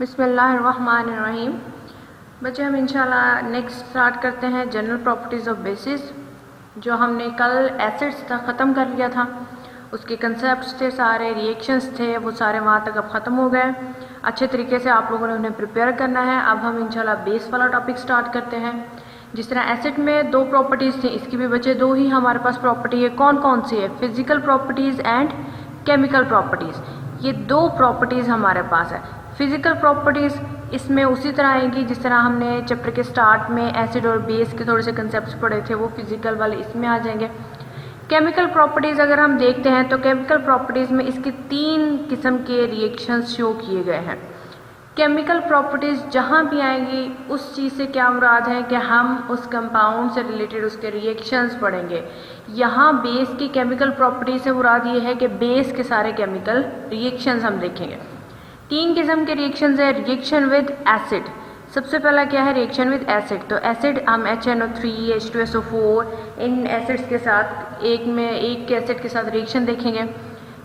बिस्मिल्लाहिर्रहमानिर्रहीम। बच्चे हम इंशाल्लाह नेक्स्ट स्टार्ट करते हैं जनरल प्रॉपर्टीज़ ऑफ बेसिस। जो हमने कल एसिड्स था ख़त्म कर लिया था, उसके कंसेप्ट्स थे, सारे रिएक्शंस थे, वो सारे वहाँ तक अब ख़त्म हो गए। अच्छे तरीके से आप लोगों ने उन्हें प्रिपेयर करना है। अब हम इंशाल्लाह बेस वाला टॉपिक स्टार्ट करते हैं। जिस तरह एसिड में दो प्रॉपर्टीज़ थी, इसकी भी बच्चे दो ही हमारे पास प्रॉपर्टी है। कौन कौन सी है? Physical properties and chemical properties. ये दो प्रॉपर्टीज़ हमारे पास है। फिजिकल प्रॉपर्टीज़ इसमें उसी तरह आएंगी जिस तरह हमने चैप्टर के स्टार्ट में एसिड और बेस के थोड़े से कंसेप्ट्स पढ़े थे, वो फिजिकल वाले इसमें आ जाएंगे। केमिकल प्रॉपर्टीज़ अगर हम देखते हैं तो केमिकल प्रॉपर्टीज़ में इसके तीन किस्म के रिएक्शंस शो किए गए हैं। केमिकल प्रॉपर्टीज़ जहाँ भी आएंगी उस चीज़ से क्या मुराद है कि हम उस कंपाउंड से रिलेटेड उसके रिएक्शंस पढ़ेंगे। यहाँ बेस की केमिकल प्रॉपर्टीज़ से मुराद ये है कि बेस के सारे केमिकल रिएक्शंस हम देखेंगे। तीन किस्म के रिएक्शंस है। रिएक्शन विद एसिड, सबसे पहला क्या है? Reaction with acid. तो एसिड हम HNO3, H2SO4 इन एसिड्स के साथ एक के एसिड के साथ रिएक्शन देखेंगे।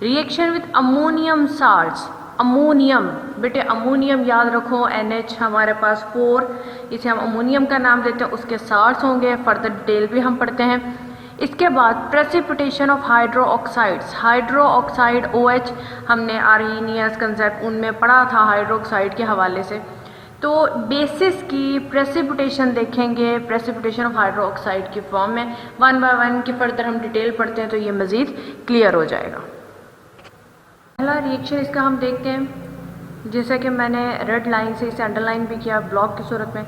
Reaction with ammonium salts, ammonium, बेटे अमोनियम याद रखो, NH हमारे पास 4, इसे हम अमोनियम का नाम देते हैं, उसके साल्ट्स होंगे। फर्दर डिटेल भी हम पढ़ते हैं। इसके बाद precipitation of hydro oxides, hydro oxide OH हमने आर्हीनियस कंसेप्ट उनमें पढ़ा था हाइड्रो ऑक्साइड के हवाले से। तो बेसिस की प्रेसिपिटेशन देखेंगे, प्रेसिपिटेशन ऑफ हाइड्रो ऑक्साइड की फॉर्म में। वन बाय वन की फर्दर हम डिटेल पढ़ते हैं तो ये मज़ीद क्लियर हो जाएगा। पहला रिएक्शन इसका हम देखते हैं, जैसा कि मैंने रेड लाइन से इसे अंडरलाइन भी किया ब्लॉक की सूरत में।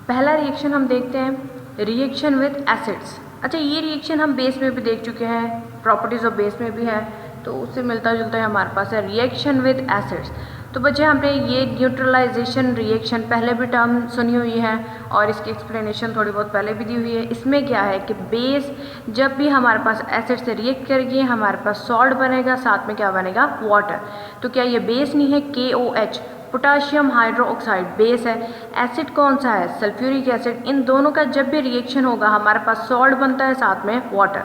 पहला रिएक्शन हम देखते हैं रिएक्शन विद एसिड्स। अच्छा, ये रिएक्शन हम बेस में भी देख चुके हैं, प्रॉपर्टीज़ ऑफ बेस में भी है, तो उससे मिलता जुलता है हमारे पास है रिएक्शन विद एसिड्स। तो बच्चे हमने ये न्यूट्रलाइजेशन रिएक्शन पहले भी टर्म सुनी हुई है और इसकी एक्सप्लेनेशन थोड़ी बहुत पहले भी दी हुई है। इसमें क्या है कि बेस जब भी हमारे पास एसिड से रिएक्ट करेगी हमारे पास सॉल्ट बनेगा, साथ में क्या बनेगा? वाटर। तो क्या ये बेस नहीं है? KOH, potassium hydro oxide base है। एसिड कौन सा है? Sulphuric acid. इन दोनों का जब भी रिएक्शन होगा हमारे पास सॉल्ट बनता है, साथ में वाटर।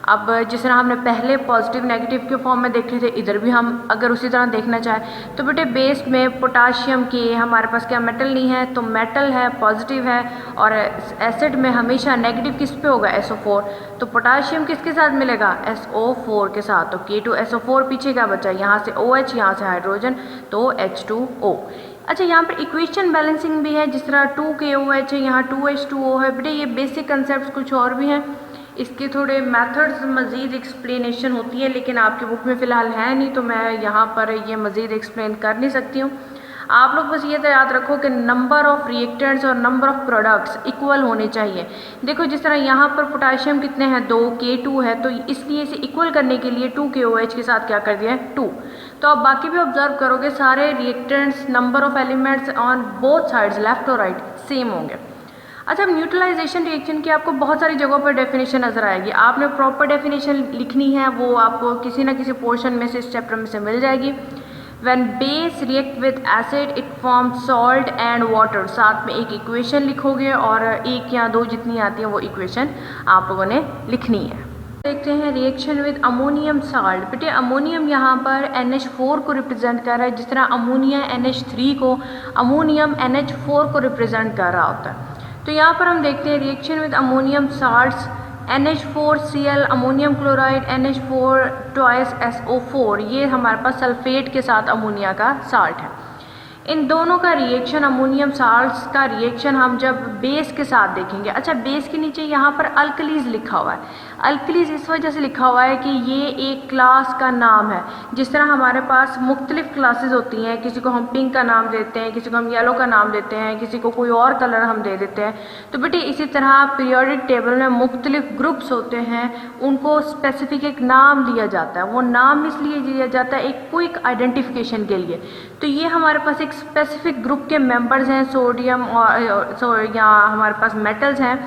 अब जिस तरह हमने पहले पॉजिटिव नेगेटिव के फॉर्म में देखे थे, इधर भी हम अगर उसी तरह देखना चाहें तो बेटे बेस में पोटाशियम के हमारे पास क्या मेटल नहीं है, तो मेटल है, पॉजिटिव है। और एसिड में हमेशा नेगेटिव किस पे होगा? SO4। तो पोटाशियम किसके साथ मिलेगा? SO4 के साथ। तो K2SO4 पीछे क्या बचा? यहाँ से OH, यहाँ से हाइड्रोजन, तो H2O। अच्छा, यहाँ पर इक्वेशन बैलेंसिंग भी है, जिस तरह 2KOH है, यहाँ 2H2O है। बेटे ये बेसिक कंसेप्ट कुछ और भी हैं, इसके थोड़े मेथड्स मज़ीद एक्सप्लेनेशन होती है, लेकिन आपकी बुक में फ़िलहाल है नहीं तो मैं यहाँ पर ये मज़ीद एक्सप्लेन कर नहीं सकती हूँ। आप लोग बस ये तो याद रखो कि नंबर ऑफ़ रिएक्टेंट्स और नंबर ऑफ़ प्रोडक्ट्स इक्वल होने चाहिए। देखो जिस तरह यहाँ पर पोटाशियम कितने हैं? 2, K2 है, तो इसलिए इसे इक्वल करने के लिए 2KOH के साथ क्या कर दिया है? 2। तो आप बाकी भी ऑब्जर्व करोगे सारे reactants, number of elements on both sides, left और राइट, सेम होंगे। अच्छा, न्यूट्रलाइजेशन रिएक्शन की आपको बहुत सारी जगहों पर डेफिनेशन नज़र आएगी। आपने प्रॉपर डेफिनेशन लिखनी है, वो आपको किसी ना किसी पोर्शन में से इस चैप्टर में से मिल जाएगी। When base react with acid it form salt and water, साथ में एक इक्वेशन लिखोगे और एक या दो जितनी आती है वो इक्वेशन आप लोगों ने लिखनी है। देखते हैं रिएक्शन विद अमोनियम साल्ट। बेटे अमोनियम यहाँ पर NH4 को रिप्रेजेंट कर रहा है, जिस तरह अमोनिया NH3 को, अमोनियम NH4 को रिप्रेजेंट कर रहा होता है। तो यहाँ पर हम देखते हैं reaction with ammonium salts, NH4Cl, ammonium chloride, NH4 twice SO4, ये हमारे पास सल्फेट के साथ अमोनिया का साल्ट है। इन दोनों का रिएक्शन, अमोनियम साल्ट्स का रिएक्शन हम जब बेस के साथ देखेंगे। अच्छा, बेस के नीचे यहाँ पर अल्कलीज लिखा हुआ है। अल्कलीज इस वजह से लिखा हुआ है कि ये एक क्लास का नाम है। जिस तरह हमारे पास मुख्तलिफ क्लासेस होती हैं, किसी को हम पिंक का नाम देते हैं, किसी को हम येलो का नाम देते हैं, किसी को कोई और कलर हम दे देते हैं। तो बेटे इसी तरह पीरियोडिक टेबल में मुख्तलिफ ग्रुप्स होते हैं, उनको स्पेसिफिक एक नाम दिया जाता है। वो नाम इसलिए दिया जाता है एक क्विक आइडेंटिफिकेशन के लिए। तो ये हमारे पास एक स्पेसिफिक ग्रुप के मेंबर्स हैं, सोडियम और या हमारे पास मेटल्स हैं,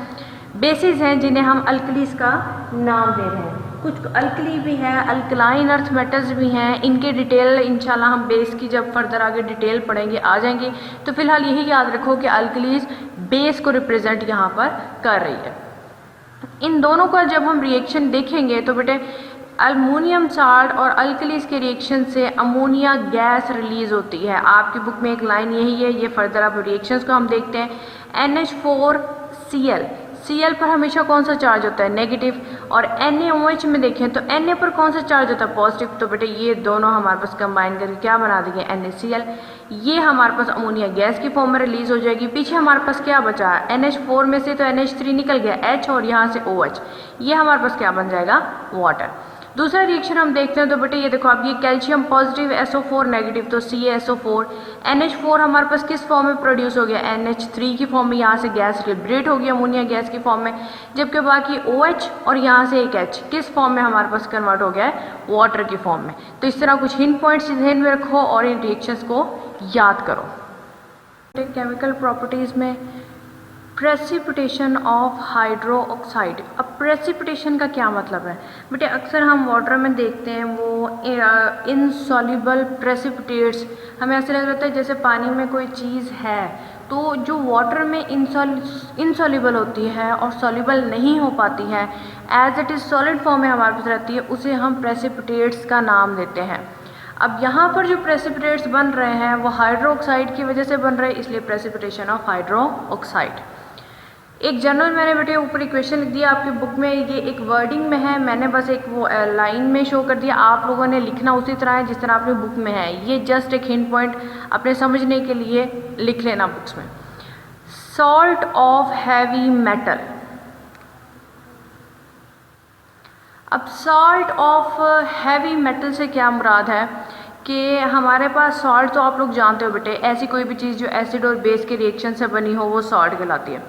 बेसिस हैं, जिन्हें हम अल्कलीज का नाम दे रहे हैं। कुछ अल्कली भी हैं, अल्कलाइन अर्थ मेटल्स भी हैं, इनके डिटेल इंशाल्लाह हम बेस की जब फर्दर आगे डिटेल पढ़ेंगे आ जाएंगी। तो फिलहाल यही याद रखो कि अल्कलीज बेस को रिप्रेजेंट यहाँ पर कर रही है। इन दोनों का जब हम रिएक्शन देखेंगे तो बेटे अल्मोनियम साल्ट और अल्कलीज के रिएक्शन से अमोनिया गैस रिलीज होती है। आपकी बुक में एक लाइन यही है, ये फर्दर अब रिएक्शंस को हम देखते हैं। NH4Cl, Cl पर हमेशा कौन सा चार्ज होता है? नेगेटिव। और NaOH में देखें तो Na पर कौन सा चार्ज होता है? पॉजिटिव। तो बेटे ये दोनों हमारे पास कंबाइन करके क्या बना देंगे? NaCl। ये हमारे पास अमोनिया गैस की फॉर्म में रिलीज हो जाएगी। पीछे हमारे पास क्या बचा है? NH4 में से तो NH3 निकल गया, H और यहाँ से OH, ये हमारे पास क्या बन जाएगा? वाटर। दूसरा रिएक्शन हम देखते हैं तो बेटे ये देखो आप, ये कैल्शियम पॉजिटिव, SO4 नेगेटिव, तो CaSO4। NH4 हमारे पास किस फॉर्म में प्रोड्यूस हो गया? NH3 की फॉर्म में, यहाँ से गैस लिबरेट हो गई अमोनिया गैस की फॉर्म में। जबकि बाकी OH और यहाँ से एक H किस फॉर्म में हमारे पास कन्वर्ट हो गया है? वाटर की फॉर्म में। तो इस तरह कुछ हिंट पॉइंट्स ध्यान में रखो और इन रिएक्शंस को याद करो। केमिकल प्रॉपर्टीज़ में प्रेसिपिटेशन ऑफ हाइड्रो ऑक्साइड। अब प्रेसिपिटेशन का क्या मतलब है बेटे? अक्सर हम वाटर में देखते हैं वो इनसॉल्युबल प्रेसिपिटेट्स, हमें ऐसे लग रहा है जैसे पानी में कोई चीज़ है तो जो वाटर में इनसॉल्युबल होती है और सॉल्युबल नहीं हो पाती है, as it is solid form में हमारे पास रहती है, उसे हम प्रेसिपिटेट्स का नाम देते हैं। अब यहाँ पर जो प्रेसिपिटेट्स बन रहे हैं वो हाइड्रो ऑक्साइड की वजह से बन रहे हैं, इसलिए प्रेसिपिटेशन ऑफ हाइड्रो ऑक्साइड। एक जनरल मैंने बेटे ऊपर इक्वेशन लिख दिया आपकी बुक में, ये एक वर्डिंग में है, मैंने बस एक वो लाइन में शो कर दिया, आप लोगों ने लिखना उसी तरह है जिस तरह आपने बुक में है। ये जस्ट एक हिंट पॉइंट अपने समझने के लिए लिख लेना बुक्स में। Salt of heavy metal. अब सॉल्ट ऑफ हैवी मेटल से क्या मुराद है कि हमारे पास सॉल्ट तो आप लोग जानते हो बेटे, ऐसी कोई भी चीज़ जो एसिड और बेस के रिएक्शन से बनी हो वो सॉल्ट कहलाती है।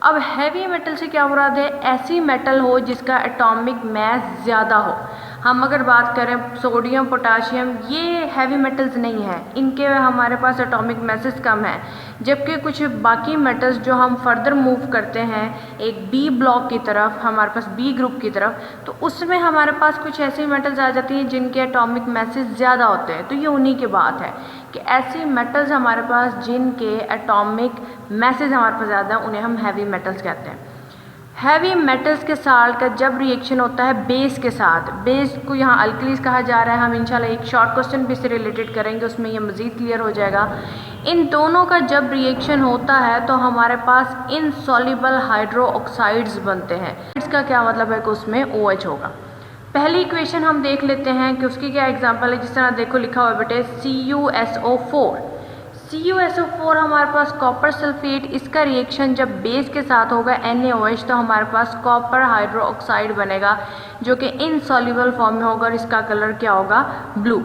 अब हैवी मेटल से क्या मुराद है? ऐसी मेटल हो जिसका एटॉमिक मास ज़्यादा हो। हम अगर बात करें सोडियम, पोटाशियम, ये हैवी मेटल्स नहीं है, इनके हमारे पास एटॉमिक मासेस कम है। जबकि कुछ बाकी मेटल्स जो हम फर्दर मूव करते हैं एक बी ब्लॉक की तरफ, हमारे पास बी ग्रुप की तरफ, तो उसमें हमारे पास कुछ ऐसी मेटल्स आ जाती हैं जिनके एटॉमिक मासेस ज़्यादा होते हैं। तो ये उन्हीं की बात है कि ऐसी मेटल्स हमारे पास जिनके एटॉमिक मासेस हमारे पास ज़्यादा हैं, उन्हें हम हैवी मेटल्स कहते हैं। हैवी मेटल्स के साथ का जब रिएक्शन होता है बेस के साथ, बेस को यहाँ अल्कलीज कहा जा रहा है, हम इंशाल्लाह एक शॉर्ट क्वेश्चन भी इससे रिलेटेड करेंगे, उसमें ये मज़ीद क्लियर हो जाएगा। इन दोनों का जब रिएक्शन होता है तो हमारे पास इनसॉल्युबल हाइड्रो ऑक्साइड्स बनते हैं। इसका क्या मतलब है कि उसमें OH होगा। पहली इक्वेशन हम देख लेते हैं कि उसकी क्या एग्जांपल है। जिस तरह देखो लिखा हुआ है बेटे CuSO4। CuSO4 हमारे पास कॉपर सल्फेट, इसका रिएक्शन जब बेस के साथ होगा NaOH तो हमारे पास कॉपर हाइड्रो ऑक्साइड बनेगा जो कि इनसॉल्युबल फॉर्म में होगा और इसका कलर क्या होगा? ब्लू।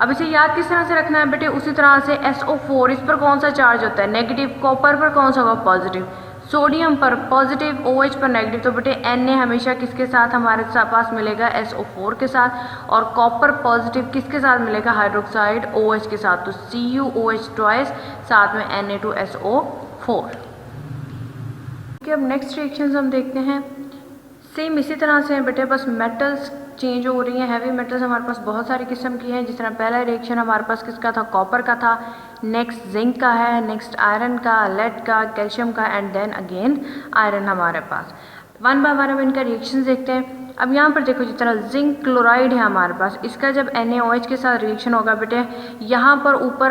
अब इसे याद किस तरह से रखना है बेटे? उसी तरह से SO4, इस पर कौन सा चार्ज होता है? नेगेटिव। कॉपर पर कौन सा होगा? पॉजिटिव। सोडियम पर पॉजिटिव, OH पर नेगेटिव। तो बेटे Na हमेशा किसके साथ हमारे पास मिलेगा? SO4 के साथ। और कॉपर पॉजिटिव किसके साथ मिलेगा? हाइड्रोक्साइड OH के साथ। तो CuOH ट्वाइस, साथ में Na2SO4। अब नेक्स्ट रिएक्शंस हम देखते हैं। सेम इसी तरह से हैं बेटे, बस मेटल्स चेंज हो रही हैं। हैवी मेटल्स हमारे पास बहुत सारी किस्म की हैं। जिस तरह पहला रिएक्शन हमारे पास किसका था? कॉपर का था। नेक्स्ट जिंक का है, नेक्स्ट आयरन का, लेड का, कैल्शियम का, एंड देन अगेन आयरन हमारे पास। वन बाय वन अब इनका रिएक्शन देखते हैं। अब यहाँ पर देखो जिस तरह जिंक क्लोराइड है हमारे पास, इसका जब NaOH के साथ रिएक्शन होगा बेटे, यहाँ पर ऊपर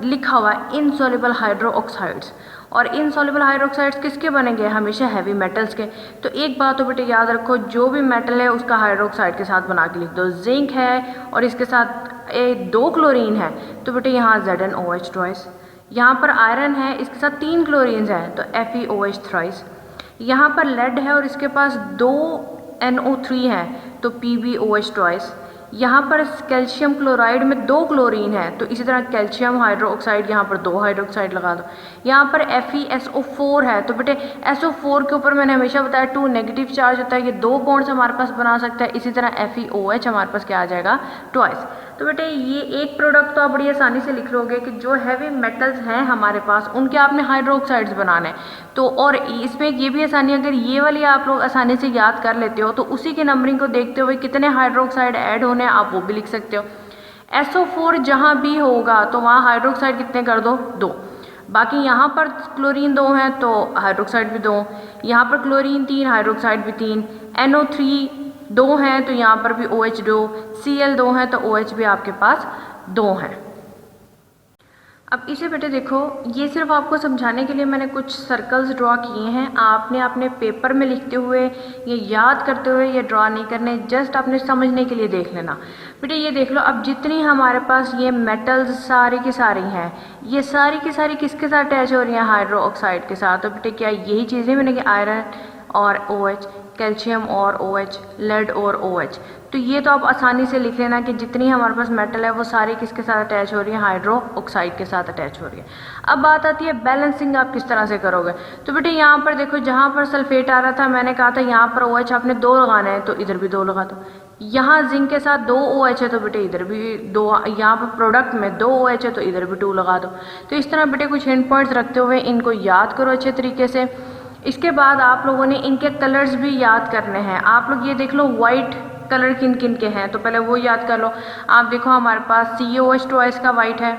लिखा हुआ है इनसॉल्युबल हाइड्रो ऑक्साइड्स। और इनसॉल्युबल हाइड्रोक्साइड्स किसके बनेंगे? हमेशा हैवी मेटल्स के। तो एक बात तो बेटे याद रखो, जो भी मेटल है उसका हाइड्रोक्साइड के साथ बना के लिख दो। जिंक है और इसके साथ 2 क्लोरीन है तो बेटे यहाँ ZnOH ट्वाइस। यहाँ पर आयरन है, इसके साथ 3 क्लोरीन हैं तो FeOH थ्राइस। यहाँ पर लेड है और इसके पास 2 NO3 है तो PbOH ट्वाइस। यहाँ पर कैल्शियम क्लोराइड में 2 क्लोरीन है तो इसी तरह कैल्शियम हाइड्रो ऑक्साइड, यहाँ पर 2 हाइड्रोक्साइड लगा दो। यहाँ पर FeSO4 है तो बेटे SO4 के ऊपर मैंने हमेशा बताया 2 नेगेटिव चार्ज होता है, ये 2 बॉन्ड्स हमारे पास बना सकता है। इसी तरह FeOH हमारे पास क्या आ जाएगा? ट्वाइस। तो बेटे ये एक प्रोडक्ट तो आप बड़ी आसानी से लिख लोगे कि जो हैवी मेटल्स हैं हमारे पास उनके आपने हाइड्रोक्साइड्स बनाने। तो और इसमें ये भी आसानी, अगर ये वाली आप लोग आसानी से याद कर लेते हो तो उसी की नंबरिंग को देखते हुए कितने हाइड्रोक्साइड ऐड होने आप वो भी लिख सकते हो। SO4 जहाँ भी होगा तो वहाँ हाइड्रोक्साइड कितने कर दो? 2। बाकी यहाँ पर क्लोरीन 2 हैं तो हाइड्रोक्साइड भी 2, यहाँ पर क्लोरीन 3, हाइड्रोक्साइड भी 3, NO3 2 हैं तो यहाँ पर भी OH 2, Cl 2 हैं तो OH भी आपके पास 2 हैं। अब इसे बेटे देखो, ये सिर्फ आपको समझाने के लिए मैंने कुछ सर्कल्स ड्रॉ किए हैं। आपने अपने पेपर में लिखते हुए, ये याद करते हुए ये ड्रॉ नहीं करने, जस्ट आपने समझने के लिए देख लेना। बेटे ये देख लो, अब जितनी हमारे पास ये मेटल्स सारी की सारी हैं, ये सारी की सारी किसके साथ अटैच हो रही हैं? हाइड्रो ऑक्साइड के साथ। तो बेटे क्या यही चीज़ें मैंने कि आयरन और OH, कैल्शियम और OH, लेड और OH। तो ये तो आप आसानी से लिख लेना कि जितनी हमारे पास मेटल है वो सारी किसके साथ अटैच हो रही है? हाइड्रो ऑक्साइड के साथ अटैच हो रही है। अब बात आती है बैलेंसिंग आप किस तरह से करोगे। तो बेटे यहाँ पर देखो, जहाँ पर सल्फेट आ रहा था मैंने कहा था यहाँ पर OH आपने 2 लगाना है, तो इधर भी 2 लगा दो। यहाँ जिंक के साथ 2 OH है तो बेटे इधर भी 2, यहाँ पर प्रोडक्ट में 2 OH है तो इधर भी 2 लगा दो। तो इस तरह बेटे कुछ हिंट पॉइंट्स रखते हुए इनको याद करो अच्छे तरीके से। इसके बाद आप लोगों ने इनके कलर्स भी याद करने हैं। आप लोग ये देख लो वाइट कलर किन किन के हैं, तो पहले वो याद कर लो। आप देखो हमारे पास COH ट्वाइस का वाइट है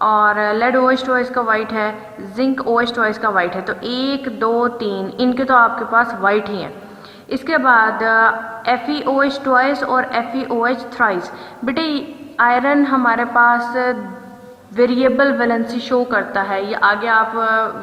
और लेड OH ट्वाइस का वाइट है, जिंक OH ट्वाइस का वाइट है। तो 1 2 3 इनके तो आपके पास वाइट ही हैं। इसके बाद FeOH ट्वाइस और FeOH थ्राइस। बेटे आयरन हमारे पास वेरिएबल वैलेंसी शो करता है, ये आगे आप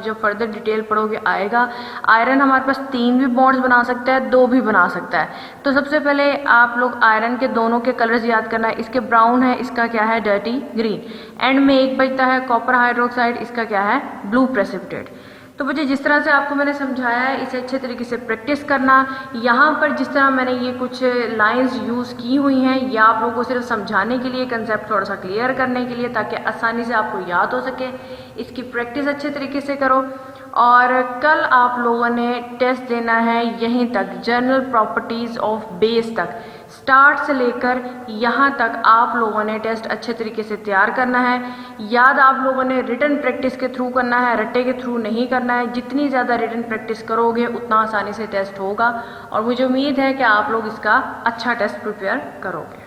जब फर्दर डिटेल पढ़ोगे आएगा। आयरन हमारे पास 3 भी बॉन्ड्स बना सकता है, 2 भी बना सकता है। तो सबसे पहले आप लोग आयरन के दोनों के कलर्स याद करना है। इसके ब्राउन है, इसका क्या है? Dirty green. एंड में एक बचता है कॉपर हाइड्रोक्साइड, इसका क्या है? Blue precipitate. तो मुझे जिस तरह से आपको मैंने समझाया है इसे अच्छे तरीके से प्रैक्टिस करना। यहाँ पर जिस तरह मैंने ये कुछ लाइंस यूज़ की हुई हैं, ये आप लोगों को सिर्फ समझाने के लिए, कंसेप्ट थोड़ा सा क्लियर करने के लिए, ताकि आसानी से आपको याद हो सके। इसकी प्रैक्टिस अच्छे तरीके से करो। और कल आप लोगों ने टेस्ट देना है यहीं तक, जनरल प्रॉपर्टीज़ ऑफ बेस तक, स्टार्ट से लेकर यहाँ तक आप लोगों ने टेस्ट अच्छे तरीके से तैयार करना है। याद आप लोगों ने रिटन प्रैक्टिस के थ्रू करना है, रट्टे के थ्रू नहीं करना है। जितनी ज़्यादा रिटन प्रैक्टिस करोगे उतना आसानी से टेस्ट होगा, और मुझे उम्मीद है कि आप लोग इसका अच्छा टेस्ट प्रिपेयर करोगे।